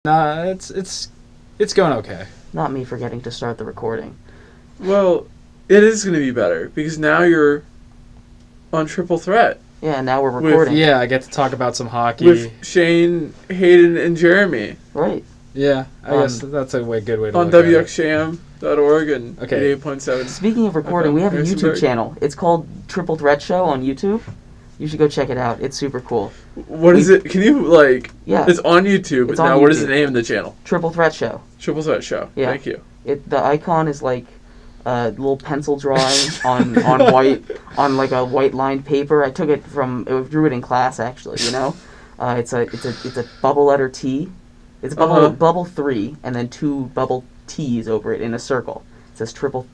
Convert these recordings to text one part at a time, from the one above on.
Nah, it's going okay. Not me forgetting to start the recording. Well, it is going to be better because now you're on Triple Threat. Yeah, now we're recording. Yeah, I get to talk about some hockey. With Shane, Hayden, and Jeremy. Right. Yeah, I guess that's a good way to on look at it. WXJM.org and 88.7. Speaking of recording, we have a YouTube channel. It's called Triple Threat Show on YouTube. You should go check it out. It's super cool. What is it? Can you, Yeah. It's on YouTube. It's on YouTube. What is the name of the channel? Triple Threat Show. Triple Threat Show. Yeah. Thank you. The icon is like a little pencil drawing on white, on like a white lined paper. I took it drew it in class actually, you know? It's a bubble letter T. It's bubble 3 and then 2 bubble T's over it in a circle. It says triple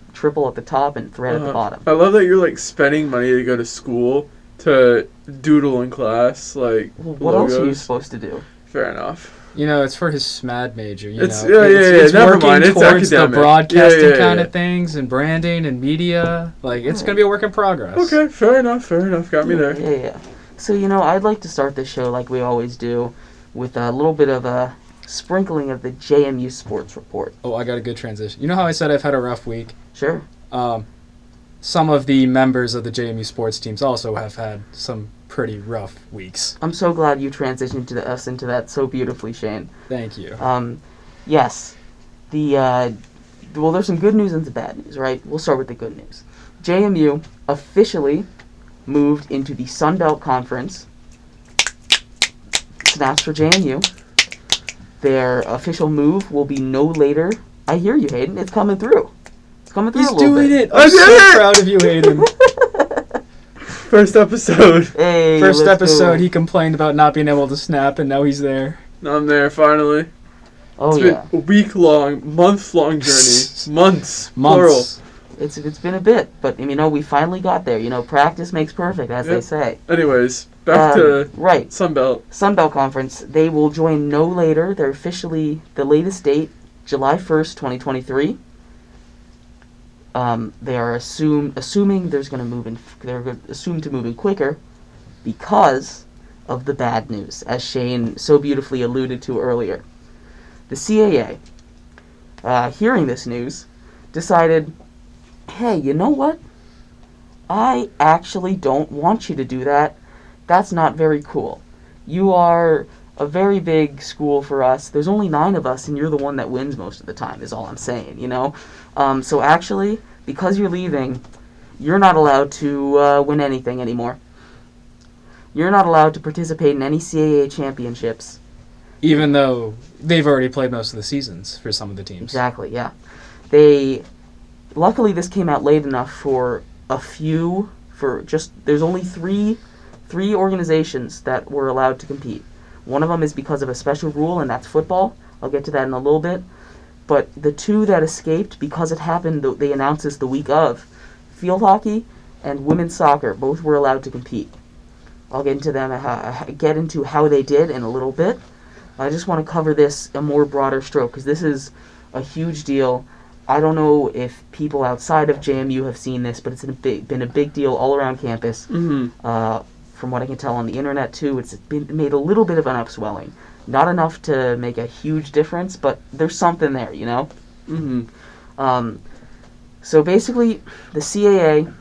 at the top and thread at the bottom. I love that you're spending money to go to school to doodle in class what logos. else are you supposed to do? Fair enough. It's for his SMAD major. It's Never mind. It's towards academic. the broadcasting kind of things and branding and media. It's going to be a work in progress. Okay, fair enough. Got me there. Yeah. So I'd like to start this show like we always do, with a little bit of a sprinkling of the JMU sports report. Oh, I got a good transition. You know how I said I've had a rough week? Sure. Some of the members of the JMU sports teams also have had some pretty rough weeks. I'm so glad you transitioned us into that so beautifully, Shane. Thank you. Yes. There's some good news and some bad news, right? We'll start with the good news. JMU officially moved into the Sun Belt Conference. Snaps for JMU. Their official move will be no later. I hear you, Hayden. It's coming through. He's doing it. I'm so proud of you, Hayden. First episode. Hey, First episode, he complained about not being able to snap, and now he's there. I'm there, finally. Oh, it's been a week-long, month-long journey. Months. Plural. It's been a bit, but, we finally got there. Practice makes perfect, as they say. Anyways, back to Sunbelt. Sunbelt Conference. They will join no later. They're officially, the latest date, July 1st, 2023. They are assuming they're assumed to move in quicker because of the bad news, as Shane so beautifully alluded to earlier. The CAA, hearing this news, decided, hey, you know what? I actually don't want you to do that. That's not very cool. You are a very big school for us. There's only 9 of us, and you're the one that wins most of the time, is all I'm saying, So actually, because you're leaving, you're not allowed to win anything anymore. You're not allowed to participate in any CAA championships. Even though they've already played most of the seasons for some of the teams. Exactly, yeah. Luckily this came out late enough for there's only three organizations that were allowed to compete. One of them is because of a special rule, and that's football. I'll get to that in a little bit. But the 2 that escaped, because it happened, they announced this the week of, field hockey and women's soccer, both were allowed to compete. I'll get into how they did in a little bit. I just want to cover this a more broader stroke, because this is a huge deal. I don't know if people outside of JMU have seen this, but it's been a big deal all around campus. Mm-hmm. From what I can tell on the internet, too, it's been made a little bit of an upswelling. Not enough to make a huge difference, but there's something there, Mm-hmm. So basically, the CAA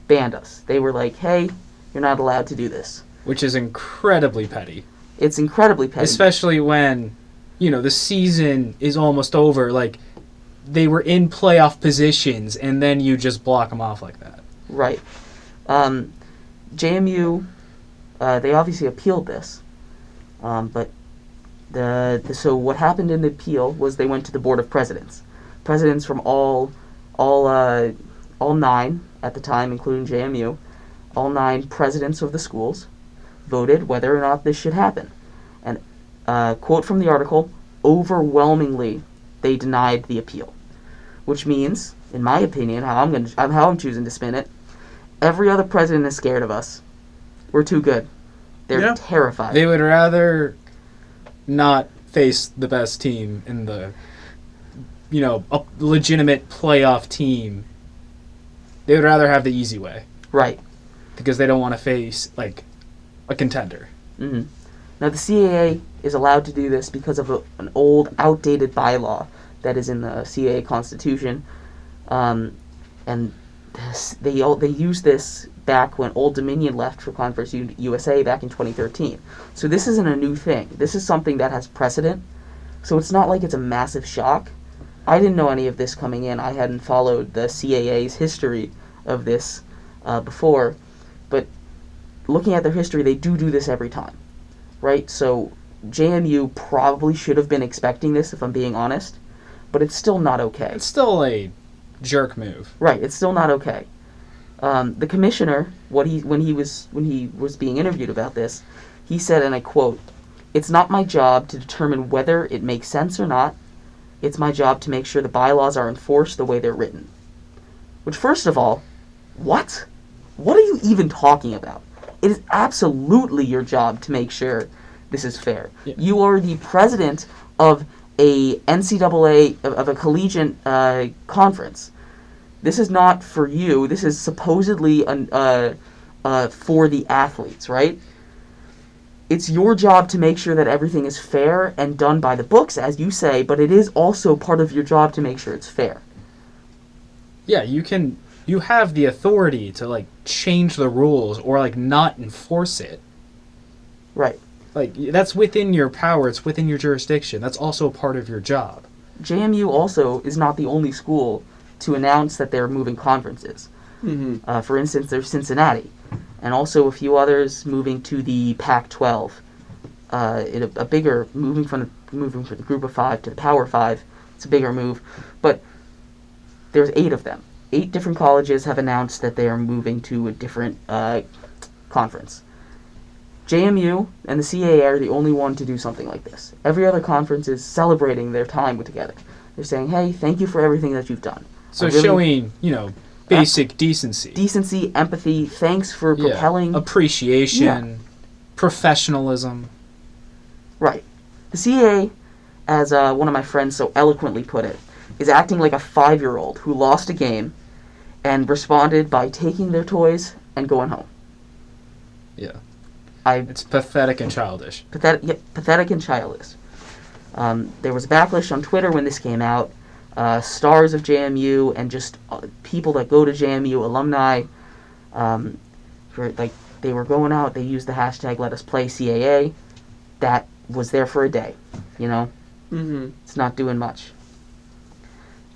banned us. They were like, hey, you're not allowed to do this. Which is incredibly petty. It's incredibly petty. Especially when, the season is almost over. They were in playoff positions, and then you just block them off like that. Right. JMU, they obviously appealed this. But so what happened in the appeal was they went to the Board of Presidents. Presidents from all 9 at the time, including JMU, all 9 presidents of the schools voted whether or not this should happen. And quote from the article, overwhelmingly they denied the appeal. Which means, in my opinion, how I'm choosing to spin it, every other president is scared of us. We're too good. They're terrified. They would rather not face the best team in the, a legitimate playoff team. They would rather have the easy way. Right. Because they don't want to face, a contender. Mm-hmm. Now, the CAA is allowed to do this because of an old, outdated bylaw that is in the CAA Constitution, and they used this back when Old Dominion left for Conference USA back in 2013. So this isn't a new thing. This is something that has precedent. So it's not like it's a massive shock. I didn't know any of this coming in. I hadn't followed the CAA's history of this before, but looking at their history, they do this every time, right? So JMU probably should have been expecting this, if I'm being honest, but it's still not okay. It's still a jerk move. Right, it's still not okay. The commissioner, when he was being interviewed about this, he said, and I quote, "It's not my job to determine whether it makes sense or not. It's my job to make sure the bylaws are enforced the way they're written." Which, first of all, what? What are you even talking about? It is absolutely your job to make sure this is fair. Yeah. You are the president of a NCAA, of a collegiate conference. This is not for you. This is supposedly for the athletes, right? It's your job to make sure that everything is fair and done by the books, as you say, but it is also part of your job to make sure it's fair. Yeah, you have the authority to, like, change the rules or, like, not enforce it. Right. Like, that's within your power. It's within your jurisdiction. That's also part of your job. JMU also is not the only school to announce that they're moving conferences. Mm-hmm. For instance, there's Cincinnati, and also a few others moving to the Pac-12. A bigger moving from the Group of Five to the Power Five. It's a bigger move, but there's 8 of them. 8 different colleges have announced that they are moving to a different conference. JMU and the CAA are the only one to do something like this. Every other conference is celebrating their time together. They're saying, "Hey, thank you for everything that you've done." So showing, basic decency. Decency, empathy, thanks for propelling. Appreciation, professionalism. Right. The CAA, as one of my friends so eloquently put it, is acting like a 5-year-old who lost a game and responded by taking their toys and going home. Yeah. It's pathetic and childish. Pathetic and childish. There was backlash on Twitter when this came out. Stars of JMU and just people that go to JMU, alumni, they were going out. They used the hashtag "Let Us Play CAA." That was there for a day. Mm-hmm. It's not doing much.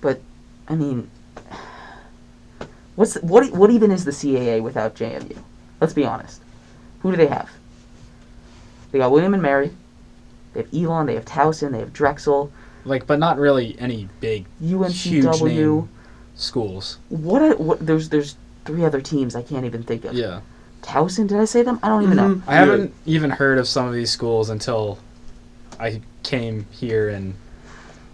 But I mean, what even is the CAA without JMU? Let's be honest. Who do they have? They got William and Mary. They have Elon. They have Towson. They have Drexel. But not really any big, huge UNCW. name schools. What? There's 3 other teams I can't even think of. Yeah. Towson, did I say them? I don't even know. I haven't even heard of some of these schools until I came here and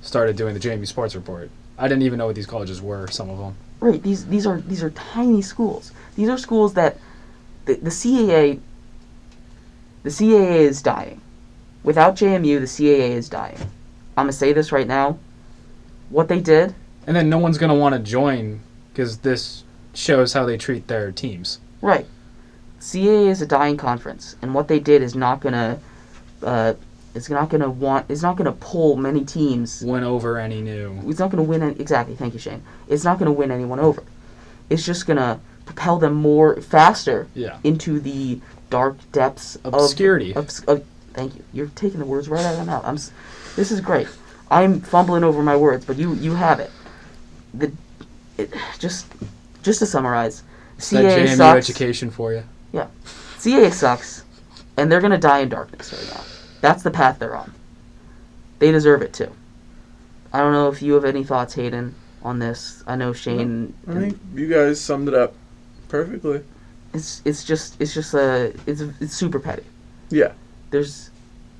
started doing the JMU Sports Report. I didn't even know what these colleges were, some of them. Right, these are tiny schools. These are schools that the CAA is dying. Without JMU, the CAA is dying. I'm going to say this right now. What they did... And then no one's going to want to join because this shows how they treat their teams. Right. CAA is a dying conference, and what they did is not going to... It's not going to pull many teams. Win over any new. It's not going to win... Exactly, thank you, Shane. It's not going to win anyone over. It's just going to propel them faster into the dark depths obscurity. Thank you. You're taking the words right out of my mouth. This is great. I'm fumbling over my words, but you have it. Just to summarize, CAA that JMU sucks. Education for you. Yeah, CAA sucks, and they're gonna die in darkness right now. That's the path they're on. They deserve it too. I don't know if you have any thoughts, Hayden, on this. I know Shane. I think you guys summed it up perfectly. It's super petty. Yeah. There's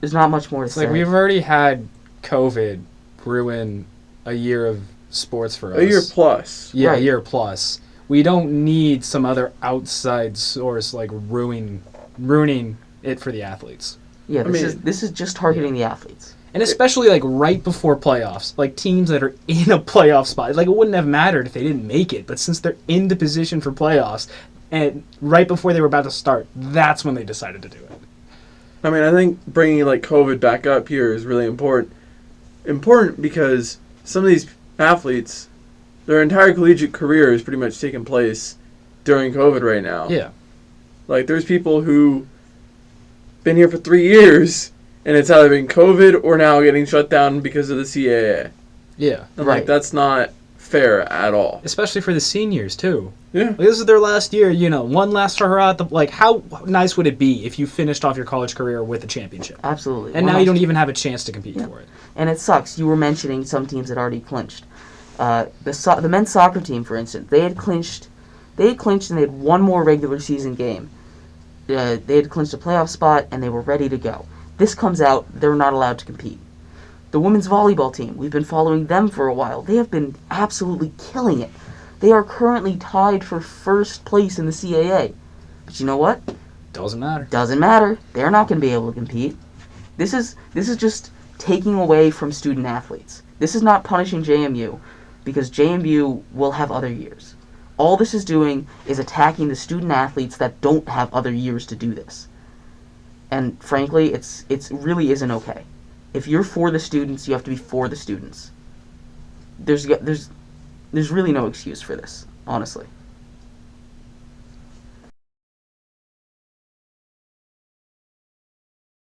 not much more to say. Like, we've already had COVID ruin a year of sports for us. A year plus. Yeah, right. A year plus. We don't need some other outside source like ruining it for the athletes. Yeah, this is just targeting the athletes. And especially like right before playoffs, like teams that are in a playoff spot. Like, it wouldn't have mattered if they didn't make it, but since they're in the position for playoffs and right before they were about to start, that's when they decided to do it. I mean, I think bringing like COVID back up here is really important. Important because some of these athletes, their entire collegiate career is pretty much taking place during COVID right now. Yeah. Like, there's people who been here for 3 years, and it's either been COVID or now getting shut down because of the CAA. Yeah. And, Right. like, that's not fair at all. Especially for the seniors, too. Yeah. Like, this is their last year, one last hurrah at the... Like, how nice would it be if you finished off your college career with a championship? Absolutely. And now you don't even have a chance to compete for it. And it sucks. You were mentioning some teams that already clinched. The men's soccer team, for instance, they had clinched and they had one more regular season game. They had clinched a playoff spot and they were ready to go. This comes out, they're not allowed to compete. The women's volleyball team, we've been following them for a while. They have been absolutely killing it. They are currently tied for first place in the CAA. But you know what? Doesn't matter. Doesn't matter. They're not going to be able to compete. This is just taking away from student athletes. This is not punishing JMU, because JMU will have other years. All this is doing is attacking the student athletes that don't have other years to do this. And frankly, it really isn't okay. If you're for the students, you have to be for the students. There's really no excuse for this, honestly.